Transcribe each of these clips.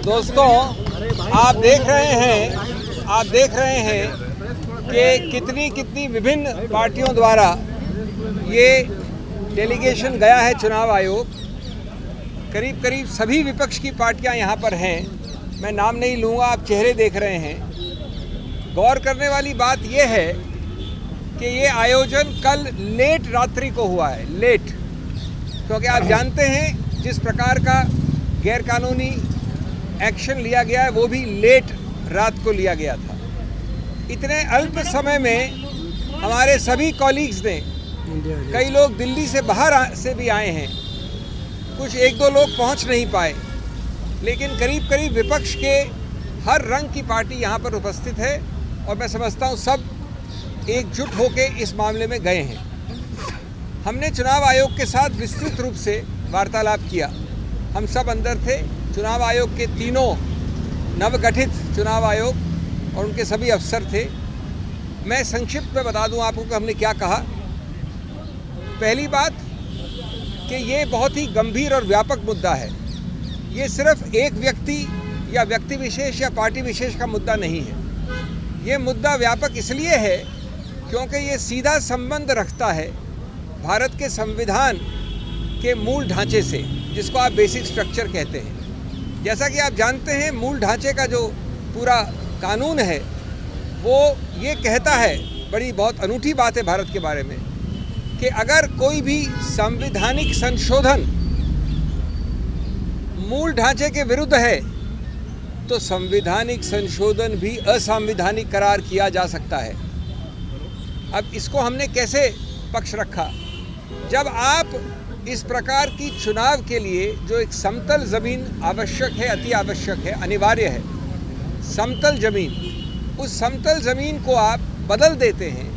दोस्तों, आप देख रहे हैं कि कितनी विभिन्न पार्टियों द्वारा ये डेलीगेशन गया है चुनाव आयोग। करीब सभी विपक्ष की पार्टियां यहाँ पर हैं। मैं नाम नहीं लूँगा, आप चेहरे देख रहे हैं। गौर करने वाली बात यह है कि ये आयोजन कल लेट रात्रि को हुआ है, लेट, क्योंकि आप जानते हैं जिस प्रकार का गैरकानूनी एक्शन लिया गया है वो भी लेट रात को लिया गया था। इतने अल्प समय में हमारे सभी कॉलीग्स ने, कई लोग दिल्ली से बाहर से भी आए हैं, कुछ एक दो लोग पहुंच नहीं पाए, लेकिन करीब विपक्ष के हर रंग की पार्टी यहाँ पर उपस्थित है और मैं समझता हूँ सब एकजुट होके इस मामले में गए हैं। हमने चुनाव आयोग के साथ विस्तृत रूप से वार्तालाप किया। हम सब अंदर थे। चुनाव आयोग के तीनों नवगठित चुनाव आयोग और उनके सभी अफसर थे। मैं संक्षिप्त में बता दूं आपको कि हमने क्या कहा। पहली बात कि ये बहुत ही गंभीर और व्यापक मुद्दा है। ये सिर्फ एक व्यक्ति या व्यक्ति विशेष या पार्टी विशेष का मुद्दा नहीं है। ये मुद्दा व्यापक इसलिए है क्योंकि ये सीधा संबंध रखता है भारत के संविधान के मूल ढांचे से, जिसको आप बेसिक स्ट्रक्चर कहते हैं। जैसा कि आप जानते हैं, मूल ढांचे का जो पूरा कानून है वो ये कहता है, बहुत अनूठी बात है भारत के बारे में, कि अगर कोई भी संवैधानिक संशोधन मूल ढांचे के विरुद्ध है तो संवैधानिक संशोधन भी असंवैधानिक करार किया जा सकता है। अब इसको हमने कैसे पक्ष रखा? जब आप इस प्रकार की चुनाव के लिए जो एक समतल ज़मीन आवश्यक है, अति आवश्यक है, अनिवार्य है, समतल ज़मीन, उस समतल ज़मीन को आप बदल देते हैं,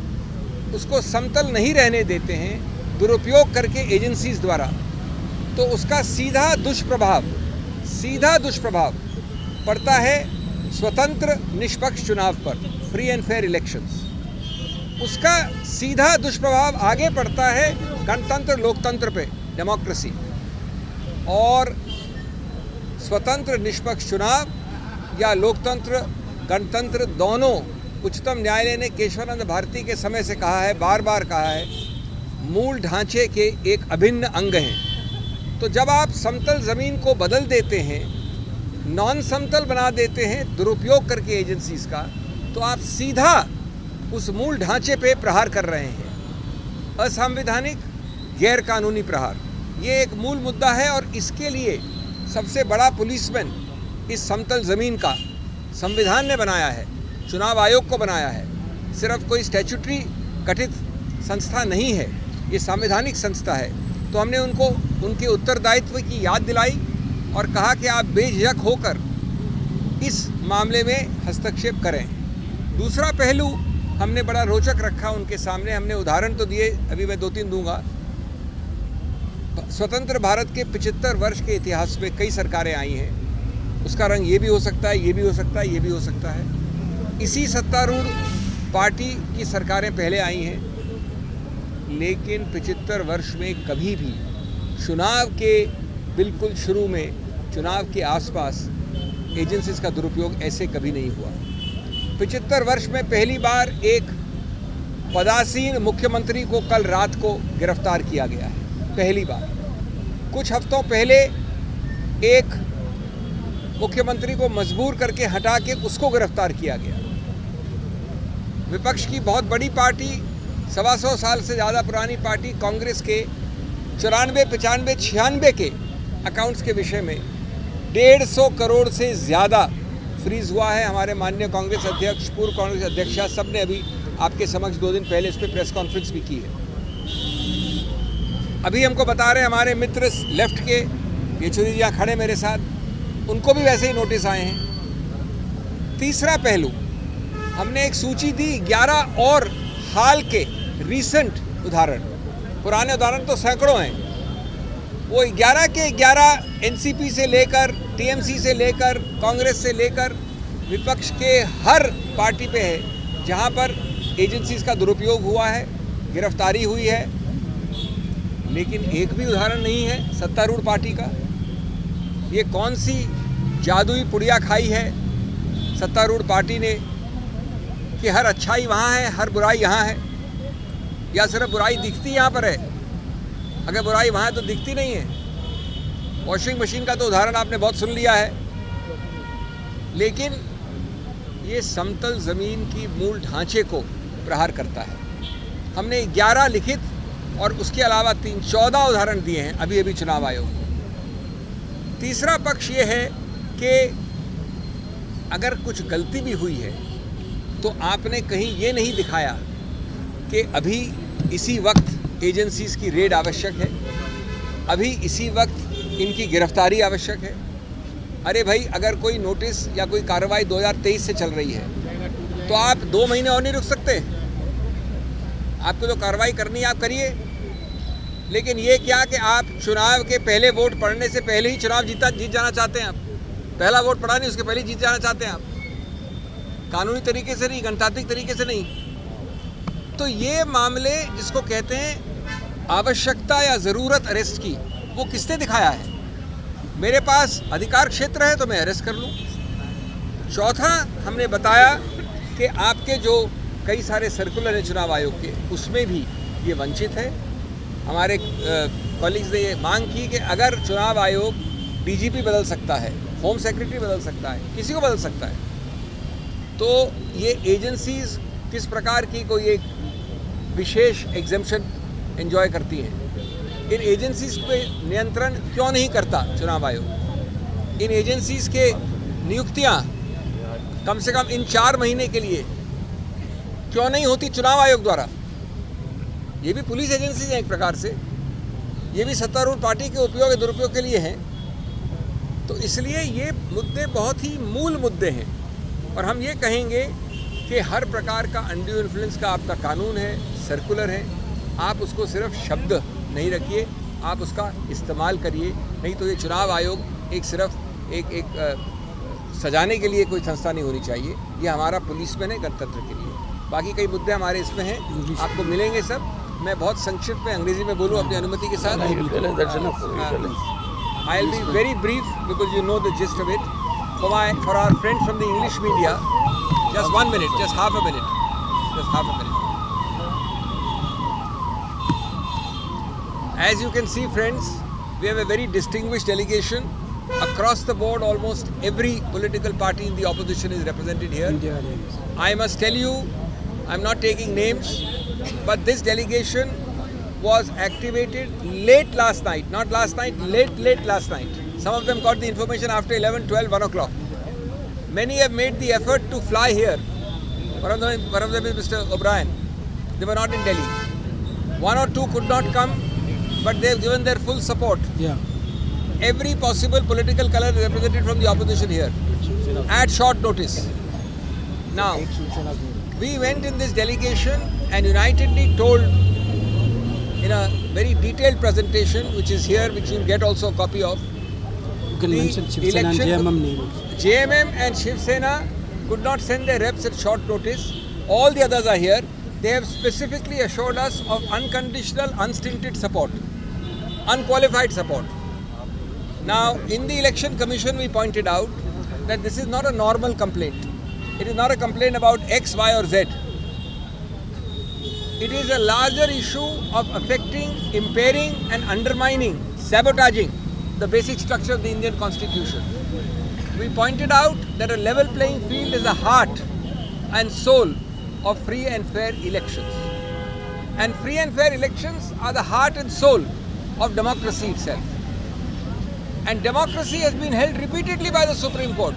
उसको समतल नहीं रहने देते हैं दुरुपयोग करके एजेंसीज द्वारा, तो उसका सीधा दुष्प्रभाव पड़ता है स्वतंत्र निष्पक्ष चुनाव पर, फ्री एंड फेयर इलेक्शंस। उसका सीधा दुष्प्रभाव आगे पड़ता है गणतंत्र लोकतंत्र पे, डेमोक्रेसी। और स्वतंत्र निष्पक्ष चुनाव या लोकतंत्र गणतंत्र दोनों उच्चतम न्यायालय ने केशवानंद भारती के समय से कहा है, बार बार कहा है, मूल ढांचे के एक अभिन्न अंग हैं। तो जब आप समतल ज़मीन को बदल देते हैं, नॉन समतल बना देते हैं दुरुपयोग करके एजेंसीज का, तो आप सीधा उस मूल ढांचे पे प्रहार कर रहे हैं, असंवैधानिक गैरकानूनी प्रहार। ये एक मूल मुद्दा है और इसके लिए सबसे बड़ा पुलिसमैन इस समतल ज़मीन का संविधान ने बनाया है, चुनाव आयोग को बनाया है। सिर्फ कोई स्टैट्यूटरी गठित संस्था नहीं है, ये संवैधानिक संस्था है। तो हमने उनको उनके उत्तरदायित्व की याद दिलाई और कहा कि आप बेझिझक होकर इस मामले में हस्तक्षेप करें। दूसरा पहलू हमने बड़ा रोचक रखा उनके सामने। हमने उदाहरण तो दिए, अभी मैं 2-3 दूंगा। स्वतंत्र भारत के 75 वर्ष के इतिहास में कई सरकारें आई हैं। उसका रंग ये भी हो सकता है, ये भी हो सकता है, ये भी हो सकता है। इसी सत्तारूढ़ पार्टी की सरकारें पहले आई हैं, लेकिन 75 वर्ष में कभी भी चुनाव के बिल्कुल शुरू में, चुनाव के आसपास एजेंसीज का दुरुपयोग ऐसे कभी नहीं हुआ। 75 वर्ष में पहली बार एक पदासीन मुख्यमंत्री को कल रात को गिरफ्तार किया गया है, पहली बार। कुछ हफ्तों पहले एक मुख्यमंत्री को मजबूर करके हटा के उसको गिरफ्तार किया गया। विपक्ष की बहुत बड़ी पार्टी, 125 साल से ज़्यादा पुरानी पार्टी कांग्रेस के 94, 95, 96 के अकाउंट्स के विषय में 150 करोड़ से ज़्यादा फ्रीज हुआ है। हमारे माननीय कांग्रेस अध्यक्ष, पूर्व कांग्रेस अध्यक्ष सब ने अभी आपके समक्ष 2 दिन पहले इस पर प्रेस कॉन्फ्रेंस भी की है। अभी हमको बता रहे हैं हमारे मित्र लेफ्ट के, येचुरी जी यहाँ खड़े मेरे साथ, उनको भी वैसे ही नोटिस आए हैं। तीसरा पहलू, हमने एक सूची दी 11 और हाल के रीसेंट उदाहरण। पुराने उदाहरण तो सैकड़ों हैं, वो 11 के 11 एनसीपी से लेकर, टीएमसी से लेकर, कांग्रेस से लेकर विपक्ष के हर पार्टी पे है जहां पर एजेंसीज का दुरुपयोग हुआ है, गिरफ्तारी हुई है। लेकिन एक भी उदाहरण नहीं है सत्तारूढ़ पार्टी का। ये कौन सी जादुई पुड़िया खाई है सत्तारूढ़ पार्टी ने कि हर अच्छाई वहाँ है, हर बुराई यहाँ है, या सिर्फ बुराई दिखती यहाँ पर है? अगर बुराई वहाँ है तो दिखती नहीं है। वॉशिंग मशीन का तो उदाहरण आपने बहुत सुन लिया है, लेकिन ये समतल ज़मीन की मूल ढांचे को प्रहार करता है। हमने 11 लिखित और उसके अलावा 14 उदाहरण दिए हैं अभी अभी चुनाव आयोग को। तीसरा पक्ष ये है कि अगर कुछ गलती भी हुई है तो आपने कहीं ये नहीं दिखाया कि अभी इसी वक्त एजेंसीज़ की रेड आवश्यक है, अभी इसी वक्त इनकी गिरफ्तारी आवश्यक है। अरे भाई, अगर कोई नोटिस या कोई कार्रवाई 2023 से चल रही है तो आप 2 महीने और नहीं रुक सकते? आपको जो कार्रवाई करनी है आप करिए, लेकिन ये क्या कि आप चुनाव के पहले वोट पड़ने से पहले ही चुनाव जीत जाना चाहते हैं। आप पहला वोट पड़ा नहीं, उसके पहले जीत जाना चाहते हैं आप, कानूनी तरीके से नहीं, गणतांत्रिक तरीके से नहीं। तो ये मामले जिसको कहते हैं आवश्यकता या ज़रूरत अरेस्ट की, वो किसने दिखाया है? मेरे पास अधिकार क्षेत्र है तो मैं अरेस्ट कर लूँ। चौथा, हमने बताया कि आपके जो कई सारे सर्कुलर हैं चुनाव आयोग के, उसमें भी ये वंचित है। हमारे कॉलीग्स ने ये मांग की कि अगर चुनाव आयोग डीजीपी बदल सकता है, होम सेक्रेटरी बदल सकता है, किसी को बदल सकता है, तो ये एजेंसीज़ किस प्रकार की कोई एक विशेष एग्जेम्पशन एंजॉय करती हैं? इन एजेंसीज़ पे नियंत्रण क्यों नहीं करता चुनाव आयोग? इन एजेंसीज़ के नियुक्तियां कम से कम इन 4 महीने के लिए क्यों नहीं होती चुनाव आयोग द्वारा? ये भी पुलिस एजेंसीज हैं एक प्रकार से, ये भी सत्तारूढ़ पार्टी के उपयोग या दुरुपयोग के लिए हैं। तो इसलिए ये मुद्दे बहुत ही मूल मुद्दे हैं, और हम ये कहेंगे कि हर प्रकार का अनड्यू इन्फ्लुएंस का आपका कानून है, सर्कुलर है, आप उसको सिर्फ शब्द नहीं रखिए, आप उसका इस्तेमाल करिए। नहीं तो ये चुनाव आयोग एक सिर्फ एक सजाने के लिए कोई संस्था नहीं होनी चाहिए। ये हमारा पुलिसमैन है गणतंत्र के लिए। बाकी कई मुद्दे हमारे इसमें हैं, आपको मिलेंगे सब। मैं बहुत संक्षिप्त में अंग्रेजी में बोलूँ अपनी अनुमति के साथ। I will be very brief because you know the gist of it. For our friends from the English media, just 1 minute, just half a minute. As you can see, friends, we have a very distinguished delegation. Across the board, almost every political party in the opposition is represented here. I must tell you, I'm not taking names, but this delegation was activated late last night. Not last night, late last night. Some of them got the information after 11, 12, 1 o'clock. Many have made the effort to fly here. One of them is Mr. O'Brien. They were not in Delhi. 1 or 2 could not come, but they have given their full support. Yeah. Every possible political color is represented from the opposition here at short notice. Now, we went in this delegation and unitedly told in a very detailed presentation, which is here, which you'll get also a copy of. You can mention Shiv Sena and JMM names. JMM and Shiv Sena could not send their reps at short notice. All the others are here. They have specifically assured us of unconditional, unstinted support, unqualified support. Now, in the Election Commission, we pointed out that this is not a normal complaint. It is not a complaint about X, Y or Z. It is a larger issue of affecting, impairing and undermining, sabotaging the basic structure of the Indian Constitution. We pointed out that a level playing field is the heart and soul of free and fair elections. And free and fair elections are the heart and soul of democracy itself. And democracy has been held repeatedly by the Supreme Court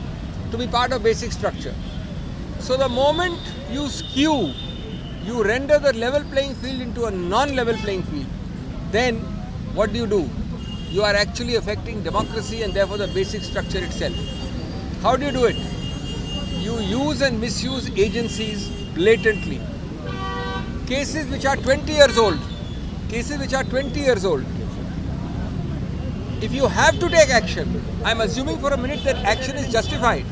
to be part of basic structure. So the moment you skew, you render the level playing field into a non-level playing field, then what do? You are actually affecting democracy and therefore the basic structure itself. How do you do it? You use and misuse agencies blatantly. Cases which are 20 years old. If you have to take action, I'm assuming for a minute that action is justified.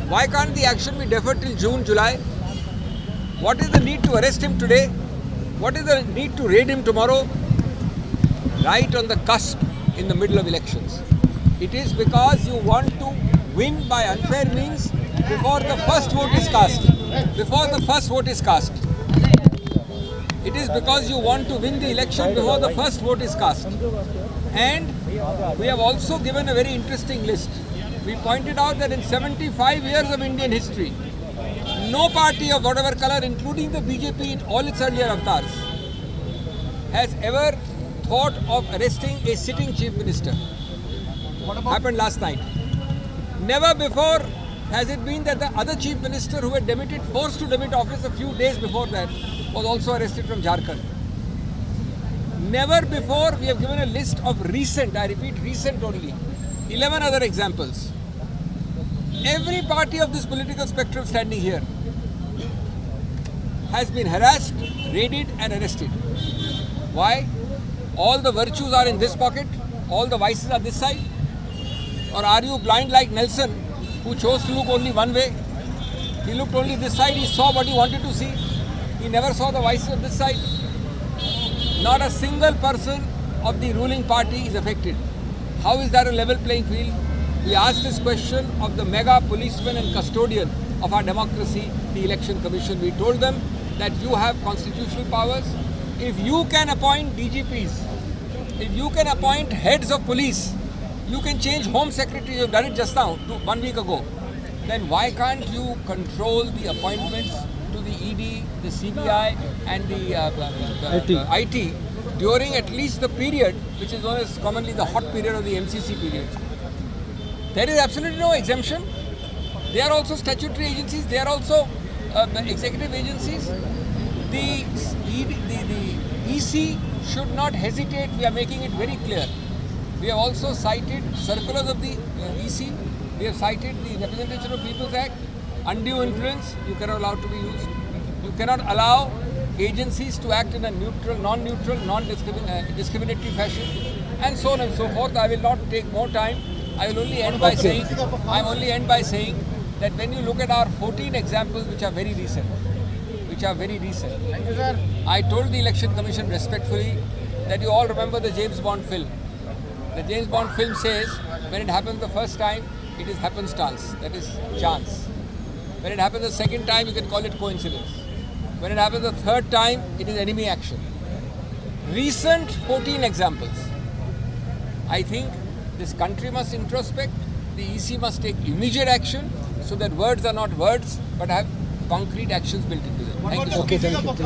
Why can't the action be deferred till June, July? What is the need to arrest him today? What is the need to raid him tomorrow? Right on the cusp in the middle of elections. It is because you want to win by unfair means before the first vote is cast. Before the first vote is cast. It is because you want to win the election before the first vote is cast. And we have also given a very interesting list. We pointed out that in 75 years of Indian history, no party of whatever color, including the BJP in all its earlier avatars, has ever thought of arresting a sitting chief minister. What happened last night? Never before has it been that the other chief minister who had forced to demit office a few days before that, was also arrested from Jharkhand. Never before we have given a list of recent, I repeat recent only, 11 other examples. Every party of this political spectrum standing here has been harassed, raided and arrested. Why? All the virtues are in this pocket, all the vices are this side? Or are you blind like Nelson, who chose to look only one way? He looked only this side, he saw what he wanted to see. He never saw the vices of this side. Not a single person of the ruling party is affected. How is that a level playing field? We asked this question of the mega policeman and custodian of our democracy, the Election Commission. We told them that you have constitutional powers. If you can appoint DGPs, if you can appoint heads of police, you can change Home Secretary, you have done it just now, 1 week ago. Then why can't you control the appointments to the ED, the CBI and the IT during at least the period which is known as commonly the hot period or the MCC period? There is absolutely no exemption. They are also statutory agencies, they are also executive agencies. The EC should not hesitate, we are making it very clear. We have also cited circulars of the EC, we have cited the Representation of People's Act. Undue influence, you cannot allow to be used. You cannot allow agencies to act in a neutral, non-neutral, non-discriminatory fashion, and so on and so forth. I will not take more time. I will only end by saying, that when you look at our 14 examples which are very recent, I told the Election Commission respectfully that you all remember the James Bond film. The James Bond film says, when it happens the first time, it is happenstance, that is chance. When it happens the second time, you can call it coincidence. When it happens the third time, it is enemy action. Recent 14 examples. I think this country must introspect, the EC must take immediate action so that words are not words but have concrete actions built into them. Thank you so much. Okay, thank you.